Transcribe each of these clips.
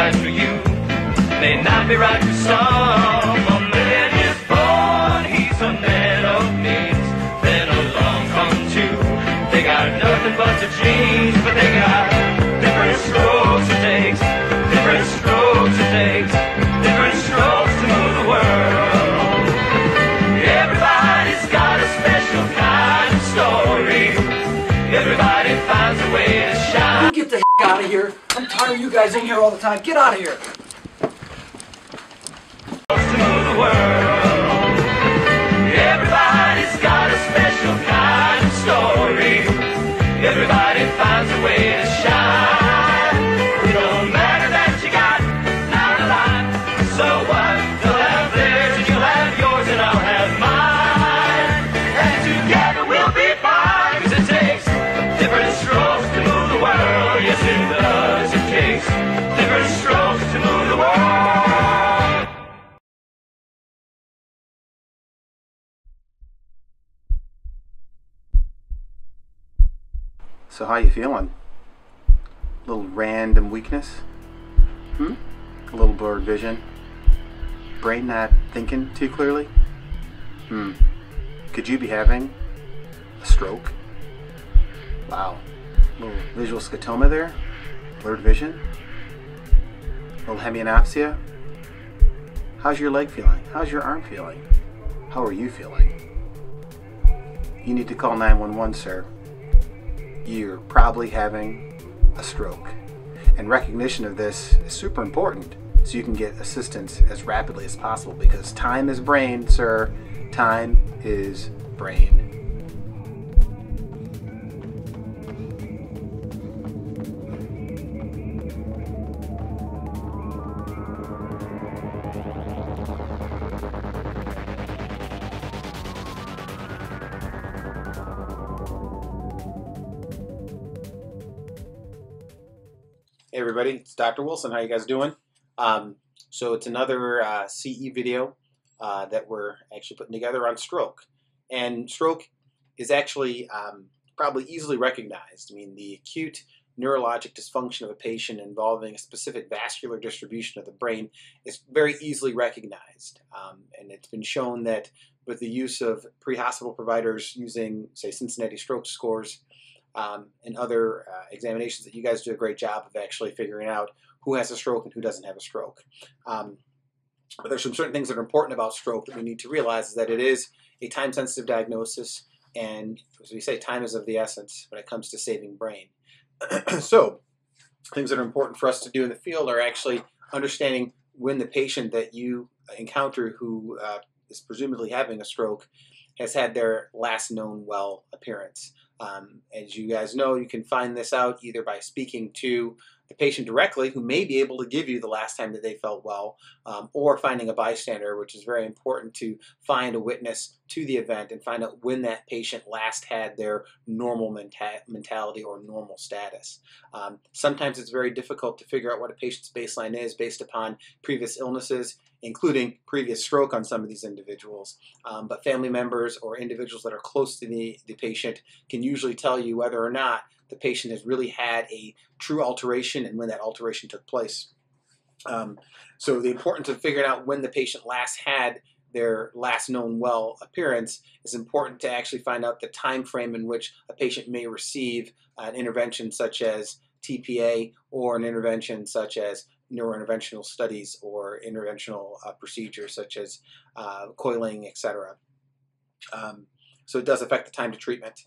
right for you may not be right for some. A man is born, he's a man of means. Then along come two. They got nothing but the genes, but they got different strokes it takes. Different strokes it takes. Different strokes to move the world. Everybody's got a special kind of story. Everybody finds a way to shine. You get the heck out of here. I'm tired of you guys in here all the time. Get out of here. To move the world. Everybody's got a special kind of story. Everybody finds a way to shine. It don't matter that you got not a lot. So what? You'll have theirs and you'll have yours and I'll have mine. And together we'll be fine. 'Cause it takes different strokes to move the world. Yes, it does. It takes different strokes to move the world. So how you feeling? A little random weakness? A little blurred vision? Brain not thinking too clearly? Could you be having a stroke? Wow. A little visual scotoma there? Blurred vision? A little hemianopsia? How's your leg feeling? How's your arm feeling? How are you feeling? You need to call 911, sir. You're probably having a stroke. And recognition of this is super important so you can get assistance as rapidly as possible, because time is brain, sir. Time is brain. Hey everybody, it's Dr. Wilson. How you guys doing? So it's another CE video that we're actually putting together on stroke. And stroke is actually probably easily recognized. I mean, the acute neurologic dysfunction of a patient involving a specific vascular distribution of the brain is very easily recognized. And it's been shown that with the use of pre-hospital providers using, say, Cincinnati stroke scores, and other examinations, that you guys do a great job of actually figuring out who has a stroke and who doesn't have a stroke. But there's some certain things that are important about stroke that we need to realize, is that it is a time-sensitive diagnosis, and as we say, time is of the essence when it comes to saving brain. So things that are important for us to do in the field are actually understanding when the patient that you encounter who is presumably having a stroke has had their last known well appearance. As you guys know, you can find this out either by speaking to the patient directly, who may be able to give you the last time that they felt well, or finding a bystander, which is very important to find a witness to the event and find out when that patient last had their normal mentality or normal status. Sometimes it's very difficult to figure out what a patient's baseline is based upon previous illnesses, including previous stroke on some of these individuals. But family members or individuals that are close to the patient can usually tell you whether or not the patient has really had a true alteration and when that alteration took place. So the importance of figuring out when the patient last had their last known well appearance is important to actually find out the time frame in which a patient may receive an intervention such as TPA, or an intervention such as neurointerventional studies or interventional procedures such as coiling, etc. So it does affect the time to treatment.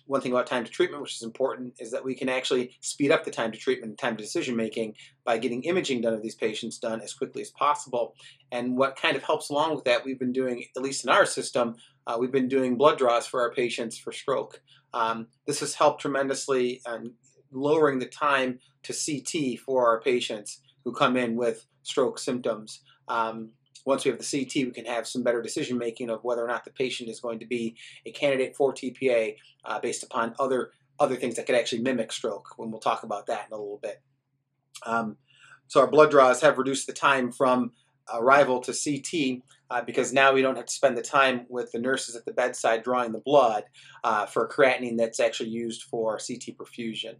One thing about time to treatment, which is important, is that we can actually speed up the time to treatment and time to decision making by getting imaging done of these patients done as quickly as possible. And what kind of helps along with that, we've been doing, at least in our system, we've been doing blood draws for our patients for stroke. This has helped tremendously in lowering the time to CT for our patients who come in with stroke symptoms. Once we have the CT, we can have some better decision making of whether or not the patient is going to be a candidate for TPA based upon other things that could actually mimic stroke, when we'll talk about that in a little bit. So our blood draws have reduced the time from arrival to CT because now we don't have to spend the time with the nurses at the bedside drawing the blood for creatinine that's actually used for CT perfusion.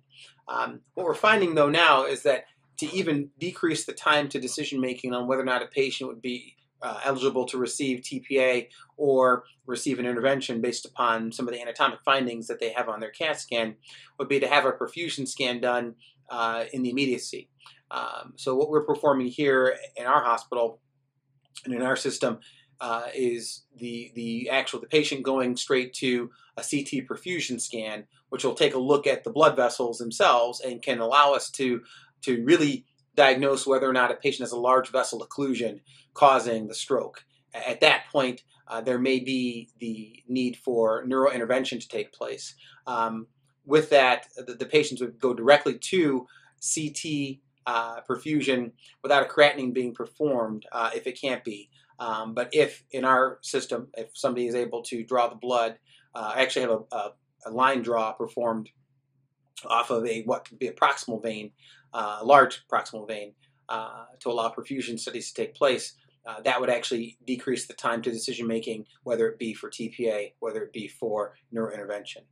What we're finding though now is that to even decrease the time to decision making on whether or not a patient would be eligible to receive TPA or receive an intervention based upon some of the anatomic findings that they have on their CAT scan, would be to have a perfusion scan done in the immediacy. So what we're performing here in our hospital and in our system is the patient going straight to a CT perfusion scan, which will take a look at the blood vessels themselves and can allow us to really diagnose whether or not a patient has a large vessel occlusion causing the stroke. At that point, there may be the need for neurointervention to take place. With that, the patients would go directly to CT perfusion without a creatinine being performed if it can't be. But if in our system, if somebody is able to draw the blood, actually have a line draw performed off of what could be a proximal vein, a large proximal vein, to allow perfusion studies to take place, that would actually decrease the time to decision making, whether it be for TPA, whether it be for neurointervention.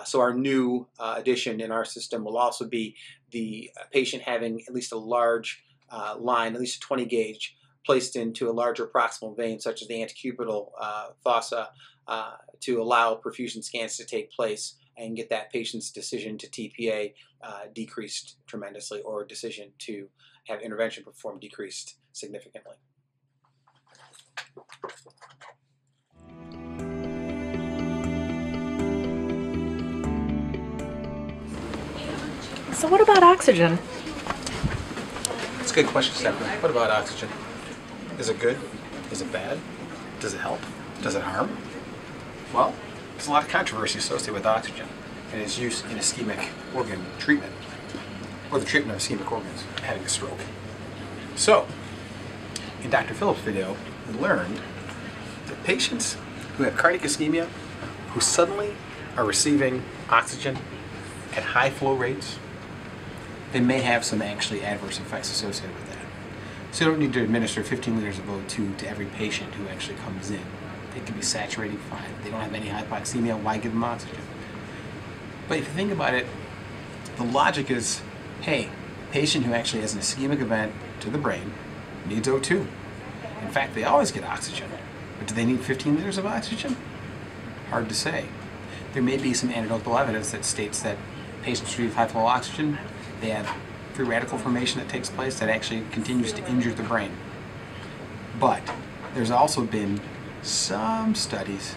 So our new addition in our system will also be the patient having at least a large line, at least a 20 gauge, placed into a larger proximal vein, such as the antecubital fossa, to allow perfusion scans to take place and get that patient's decision to TPA decreased tremendously, or decision to have intervention performed decreased significantly. So what about oxygen? That's a good question, Stephanie. What about oxygen? Is it good? Is it bad? Does it help? Does it harm? Well, there's a lot of controversy associated with oxygen and its use in ischemic organ treatment, or the treatment of ischemic organs having a stroke. So, in Dr. Phillips' video, we learned that patients who have cardiac ischemia, who suddenly are receiving oxygen at high flow rates, they may have some actually adverse effects associated with that. So you don't need to administer 15 liters of O2 to every patient who actually comes in. They can be saturating fine. They don't have any hypoxemia, why give them oxygen? But if you think about it, the logic is, hey, a patient who actually has an ischemic event to the brain needs O2. In fact, they always get oxygen. But do they need 15 liters of oxygen? Hard to say. There may be some anecdotal evidence that states that patients who receive high flow oxygen, they have free radical formation that takes place that actually continues to injure the brain. But there's also been some studies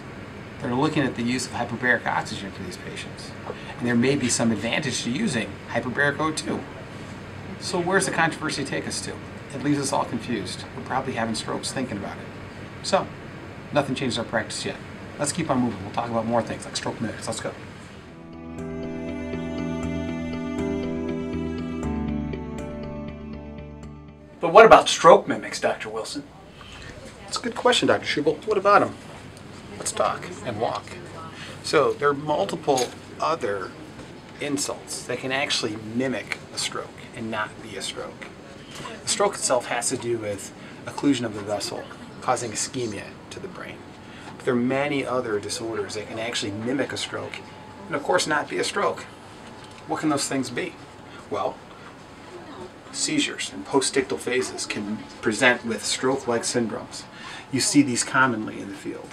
that are looking at the use of hyperbaric oxygen for these patients. And there may be some advantage to using hyperbaric O2. So where's the controversy take us to? It leaves us all confused. We're probably having strokes thinking about it. So, nothing changed our practice yet. Let's keep on moving. We'll talk about more things like stroke mimics. Let's go. But what about stroke mimics, Dr. Wilson? That's a good question, Dr. Schubel. What about them? Let's talk and walk. So there are multiple other insults that can actually mimic a stroke and not be a stroke. The stroke itself has to do with occlusion of the vessel, causing ischemia to the brain. But there are many other disorders that can actually mimic a stroke and of course not be a stroke. What can those things be? Well, seizures and postictal phases can present with stroke-like syndromes. You see these commonly in the field.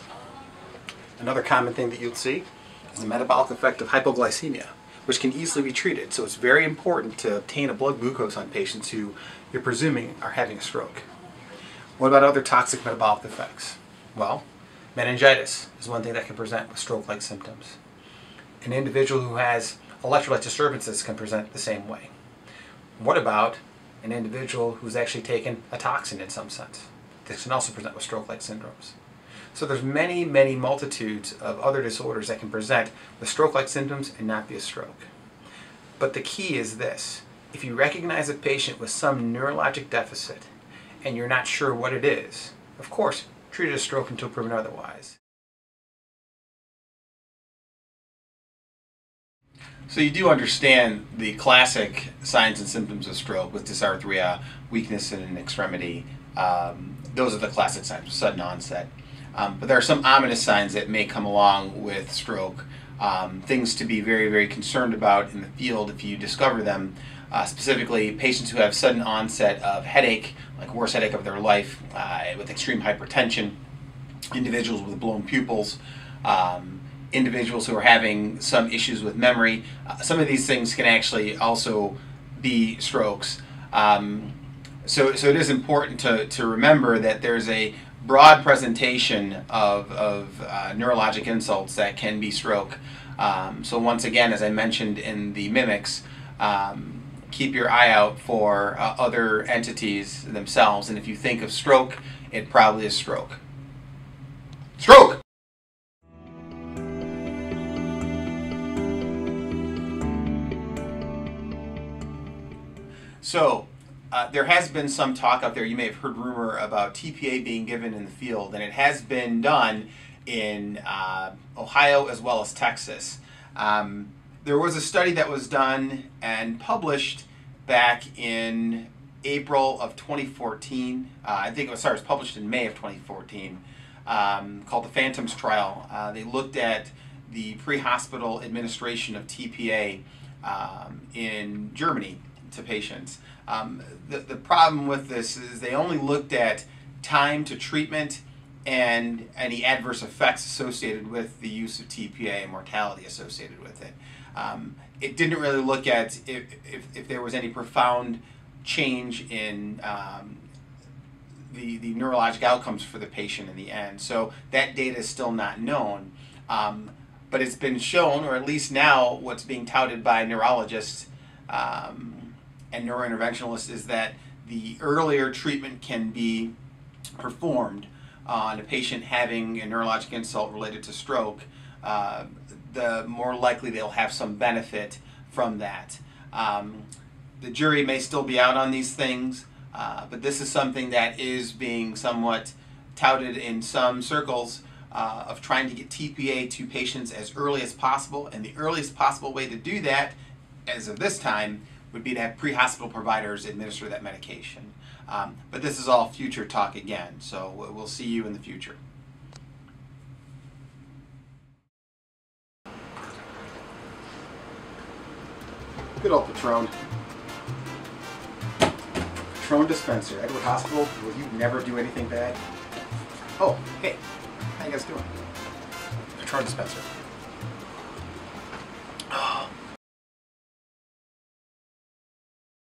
Another common thing that you'll see is the metabolic effect of hypoglycemia, which can easily be treated. So it's very important to obtain a blood glucose on patients who you're presuming are having a stroke. What about other toxic metabolic effects? Well, meningitis is one thing that can present with stroke-like symptoms. An individual who has electrolyte disturbances can present the same way. What about an individual who's actually taken a toxin in some sense? This can also present with stroke-like syndromes. So there's many multitudes of other disorders that can present with stroke-like symptoms and not be a stroke. But the key is this: if you recognize a patient with some neurologic deficit and you're not sure what it is, of course, treat it as stroke until proven otherwise. So you do understand the classic signs and symptoms of stroke with dysarthria, weakness in an extremity. Those are the classic signs, sudden onset. But there are some ominous signs that may come along with stroke. things to be very, very concerned about in the field if you discover them. Specifically, patients who have sudden onset of headache, like worst headache of their life, with extreme hypertension, individuals with blown pupils, individuals who are having some issues with memory. Some of these things can actually also be strokes. So it is important to remember that there's a broad presentation of neurologic insults that can be stroke. So once again, as I mentioned in the mimics, keep your eye out for other entities themselves, and if you think of stroke, it probably is stroke. Stroke! So, there has been some talk out there, you may have heard rumor about TPA being given in the field, and it has been done in Ohio as well as Texas. There was a study that was done and published back in April of 2014. I think it was published in May of 2014, called the Phantoms Trial. They looked at the pre-hospital administration of TPA in Germany to patients. The problem with this is they only looked at time to treatment and any adverse effects associated with the use of TPA and mortality associated with it. It didn't really look at if there was any profound change in the neurologic outcomes for the patient in the end. So that data is still not known. But it's been shown, or at least now what's being touted by neurologists and neurointerventionalists, is that the earlier treatment can be performed on a patient having a neurologic insult related to stroke, the more likely they'll have some benefit from that. The jury may still be out on these things, but this is something that is being somewhat touted in some circles of trying to get TPA to patients as early as possible, and the earliest possible way to do that, as of this time, would be to have pre-hospital providers administer that medication. But this is all future talk again, so we'll see you in the future. Good old Patron. Patron dispenser, Edward Hospital. Will you never do anything bad? Oh, hey, how you guys doing? Patron dispenser.